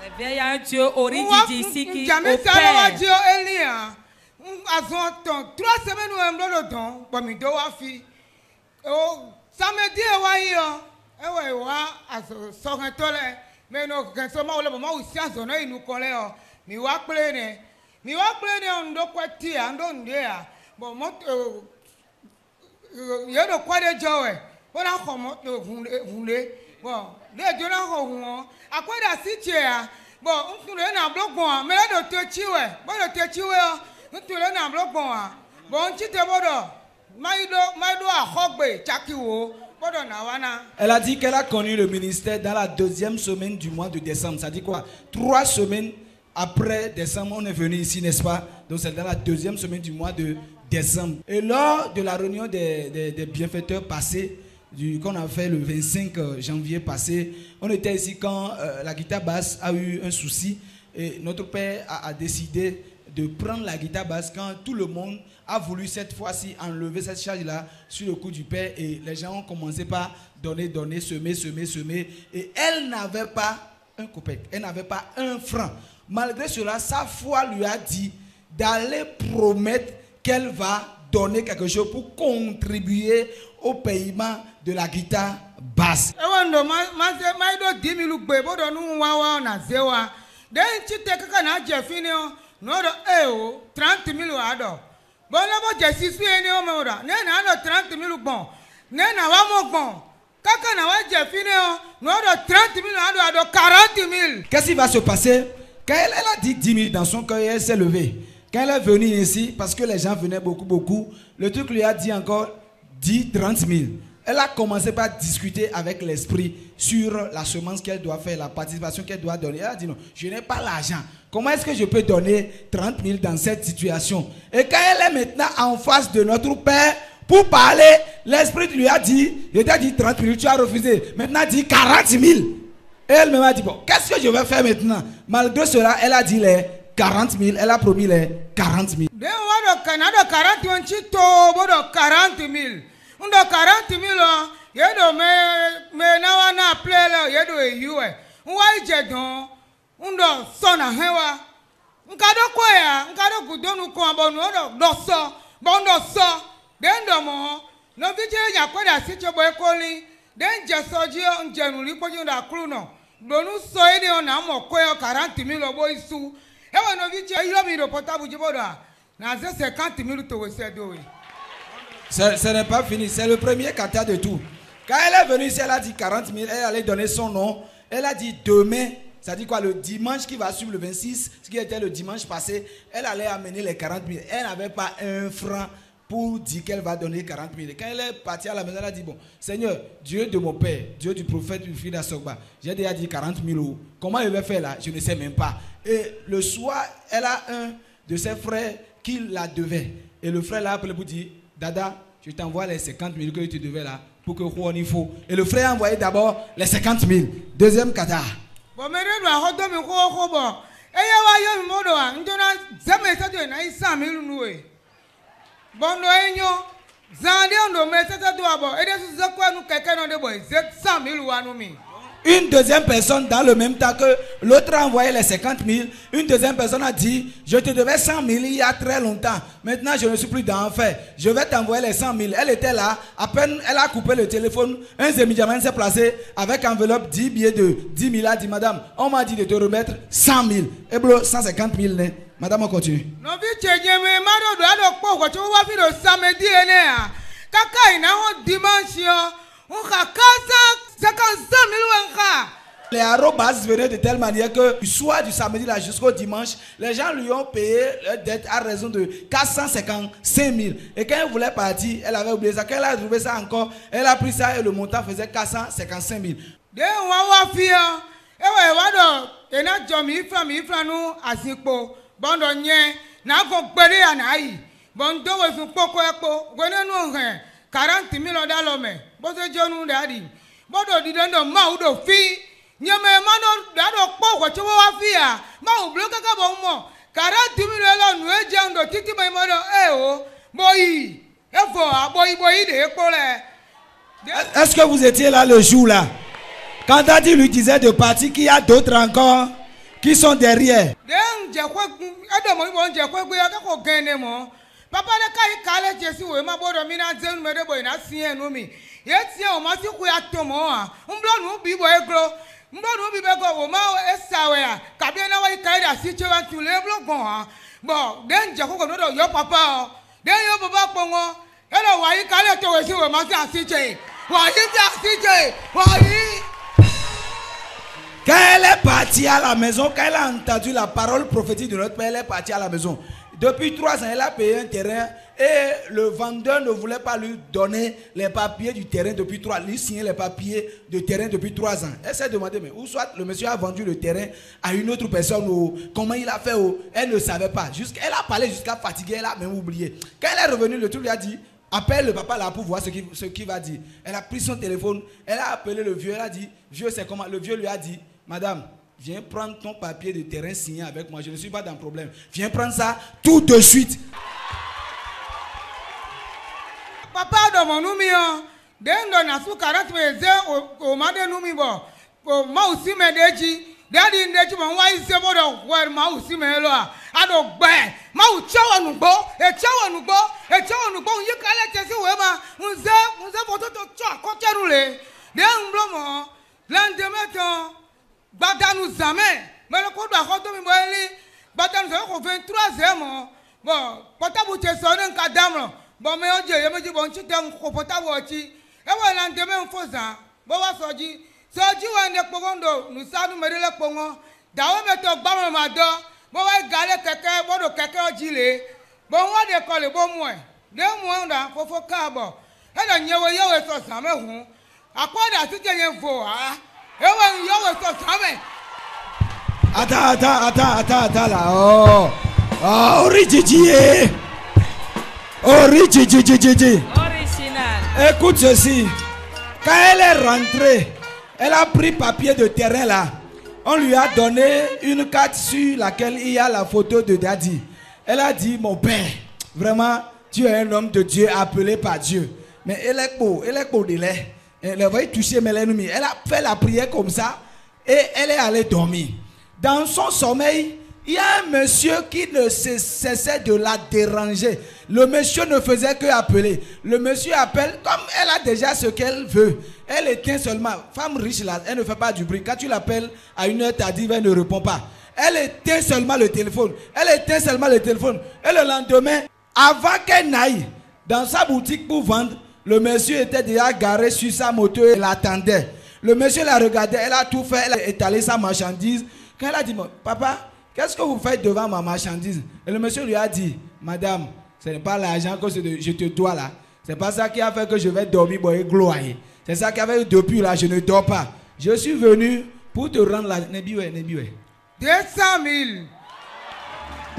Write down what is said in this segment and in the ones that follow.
C'est bien, il y a un Dieu origine ici qui opère. 3 semaines où on don, bon mi do wa fi. Oh, samedi e wa yi o. E wa aso so kan to le. Me no kan so ma wo le mo ma wo si aso na inu kon le o. Mi wa ple ne. Mi wa ple ne on do kwati a ndo nde a. Bon mo ye do kwade jo e. Bo na ko mo to hunle. Bon, le jo na ko hun. Akwada si che a. Bon, on na blogon, me le do te chiwe. Bo do te chiwe o. Elle a dit qu'elle a connu le ministère dans la 2e semaine du mois de décembre. Ça dit quoi? 3 semaines après décembre, on est venu ici, n'est-ce pas? Donc c'est dans la 2e semaine du mois de décembre. Et lors de la réunion des bienfaiteurs passés, qu'on a fait le 25 janvier passé, on était ici quand la guitare basse a eu un souci et notre père a décidé de prendre la guitare basse quand tout le monde a voulu cette fois-ci enlever cette charge-là sur le cou du père et les gens ont commencé par donner, semer et elle n'avait pas un copec, elle n'avait pas un franc. Malgré cela, sa foi lui a dit d'aller promettre qu'elle va donner quelque chose pour contribuer au paiement de la guitare basse. No do 30,000 ado. Bon la bo je sisu eni o mo ra. Ne na do 30,000 bon. Ne na wa mo bon. Kaka na wa je fini o. No do 30,000 ado 40,000. Qu'est-ce qui va se passer? Quand elle a dit 10 000 dans son cœur, elle s'est levée. Quand elle est venue ici, parce que les gens venaient beaucoup, le truc lui a dit encore 30 000. Elle a commencé par discuter avec l'esprit sur la semence qu'elle doit faire, la participation qu'elle doit donner. Elle a dit non, je n'ai pas l'argent. Comment est-ce que je peux donner 30 000 dans cette situation? Et quand elle est maintenant en face de notre père pour parler, l'esprit lui a dit, je t'ai dit 30 000, tu as refusé. Maintenant, dit 40 000. Et elle m'a dit, bon, qu'est-ce que je vais faire maintenant? Malgré cela, elle a dit les 40 000, elle a promis les 40 000. Ndo 40,000 yedo me na wana plele yedo eyiwe nwa ije don ndo so na hewa nkado koya nkado gudonu ko abonu do so bondo so den do mo no vije nya kwada siche boy koli den je soji njenu ri poju nda kru no donu so ede ona mo koyo 40,000 bo isu ewe no vije yo mi ro portable jiboda na ze 50,000 to we sedo. Ce n'est pas fini, c'est le premier kata de tout. Quand elle est venue ici, elle a dit 40 000, elle allait donner son nom. Elle a dit demain, ça dit quoi, le dimanche qui va suivre le 26, ce qui était le dimanche passé, elle allait amener les 40 000. Elle n'avait pas un franc pour dire qu'elle va donner 40 000. Et quand elle est partie à la maison, elle a dit, bon, Seigneur, Dieu de mon père, Dieu du prophète du fils d'Asogba, j'ai déjà dit 40 000 euros. Comment elle va faire là? Je ne sais même pas. Et le soir, elle a un de ses frères qui la devait. Et le frère l'a appelé pour dire, Dada, je t'envoie les 50 000 que tu devais là pour que quoi il faut. Et le frère a envoyé d'abord les 50 000. Deuxième kata. Bon, mais une deuxième personne dans le même temps que l'autre a envoyé les 50 000. Une deuxième personne a dit, je te devais 100 000 il y a très longtemps. Maintenant, je ne suis plus dans l'enfer. Je vais t'envoyer les 100 000. Elle était là. À peine elle a coupé le téléphone. Un zémidiaman s'est placé avec enveloppe 10 billets de 10 000. Elle a dit, madame, on m'a dit de te remettre 100 000. Et blo, 150 000. Madame, on continue. Les arrobas venaient de telle manière que du soir du samedi là jusqu'au dimanche, les gens lui ont payé leur dette à raison de 455 000. Et quand elle voulait partir, elle avait oublié ça. Quand elle a trouvé ça encore, elle a pris ça et le montant faisait 455 000. Bodo di dando maudo fi nyame mano dado po ko chowo wa fi a ma u bloka ka bo mo 40,000 lo nu eje ndo titi mai modo o boyi efo aboyi boyi de epo le. Est-ce que vous étiez là le jour là? Quand Daddy lui disait de partir, qu'il y a d'autres encore qui sont derrière. Papa le kai kale Jesu we ma bodo mi na zenu me de boy na sie no mi. Ye tie o ma si ku ya tomo a. Mblo no bi boy gro. Mblo no bi be go o ma esawe a. Ka bi na wa kai da si che wan tu le blo gon a. Bo den je ko no do yo papa o. Den yo baba pongo. E lo wa yi kale to we si we ma si che. Wa yi si che. Wa yi. Quand elle est partie à la maison, quand elle a entendu la parole prophétique de notre Père, elle est partie à la maison. Depuis 3 ans, elle a payé un terrain et le vendeur ne voulait pas lui donner les papiers du terrain depuis 3 ans. Lui signer les papiers du terrain depuis 3 ans. Elle s'est demandé, mais ou soit le monsieur a vendu le terrain à une autre personne ou comment il a fait. Elle ne savait pas. Elle a parlé jusqu'à fatiguer, elle a même oublié. Quand elle est revenue, le truc lui a dit, appelle le papa là pour voir ce qu'il va dire. Elle a pris son téléphone, elle a appelé le vieux, elle a dit, vieux c'est comment? Le vieux lui a dit, madame, viens prendre ton papier de terrain signé avec moi. Je ne suis pas dans le problème. Viens prendre ça tout de suite. Papa do mon numio. Den do na su 40 meze o ma de numi bo. O ma usi me deji. Daddy ndeji mo wa ise bo do wa ma usi me lo a. Ado gbe. Ma u chawo nugbo. E chawo nugbo. E chawo nugbo yi kale tesi we ma. Nze foto to cha ko teru le. Den mblo mo. Lande meton. Badanu jamais. Mais le coup de la route de Mimoli, Badanu jamais qu'on 23e. Bon, portable tu sonnes un cadavre. Bon, mais on dit, il me dit bon, tu t'es un portable aussi. Et voilà, on demain on fait ça. Bon, on va sortir. Sortir on est pour nous savons nous le pongo. D'ailleurs, mais tu vas me mado. Bon, on va galer quelqu'un, bon, quelqu'un dit les. Bon, on va décoller bon moins. 2 mois on a faut cabo. Et là, n'y a pas de ça, mais on. À quoi d'attitude il faut ah? Attends là. Oh, original. Écoute ceci. Quand elle est rentrée, elle a pris papier de terrain là. On lui a donné une carte sur laquelle il y a la photo de Daddy. Elle a dit, mon père, vraiment, tu es un homme de Dieu appelé par Dieu. Mais elle est beau de lait. Elle va y toucher mes ennemis. Elle a fait la prière comme ça et elle est allée dormir. Dans son sommeil, il y a un monsieur qui ne cessait de la déranger. Le monsieur ne faisait que appeler. Le monsieur appelle comme elle a déjà ce qu'elle veut. Elle éteint seulement. Femme riche là, elle ne fait pas du bruit. Quand tu l'appelles à 1h tardive, elle ne répond pas. Elle éteint seulement le téléphone. Et le lendemain, avant qu'elle n'aille dans sa boutique pour vendre, le monsieur était déjà garé sur sa moto et l'attendait. Le monsieur la regardait, elle a tout fait, elle a étalé sa marchandise. Quand elle a dit, papa, qu'est-ce que vous faites devant ma marchandise? Et le monsieur lui a dit, madame, ce n'est pas l'argent que je te dois là. C'est pas ça qui a fait que je vais dormir et gloire. C'est ça qui a fait que depuis là, je ne dors pas. Je suis venu pour te rendre la... 200 000.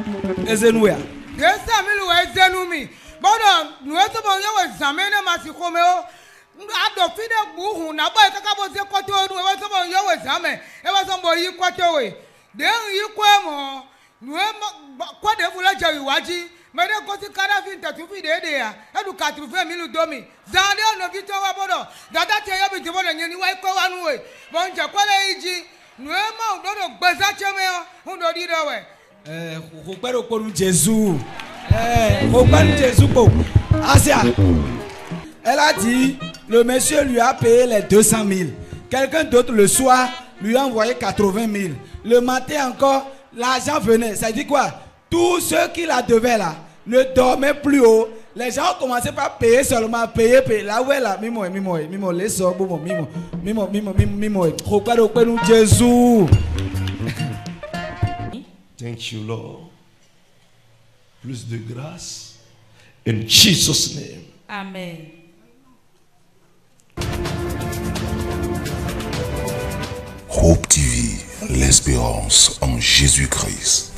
200 000 Bon, nous sommes jamais ado fide buhu na boy kaka bo se kwato nu e so bo yo we zame e wa so bo yi kwato we de yi kwemo nu e kwa de fula jawi waji me de ko ti kara fi nta tu fi de ya e du ka tu fe mi lu domi zande no bi to wa bodo dada te yo bi je bodo nyeni wa ko wa nu we bo nje kwale iji nu e ma do do gbeza cheme o ndo di do we ko pero ko nu Jésus ko pa nu Jésus ko Asia. Elle a dit, le monsieur lui a payé les 200 000. Quelqu'un d'autre le soir lui a envoyé 80 000. Le matin encore, l'argent venait. Ça dit quoi? Tous ceux qui la devaient là ne dormaient plus haut. Les gens ont commencé par payer seulement, payer. Là où elle a mimo, les sorts, mimo. Jésus. Thank you, Lord. Plus de grâce. In Jesus' name. Amen. Hope TV, l'espérance en Jésus-Christ.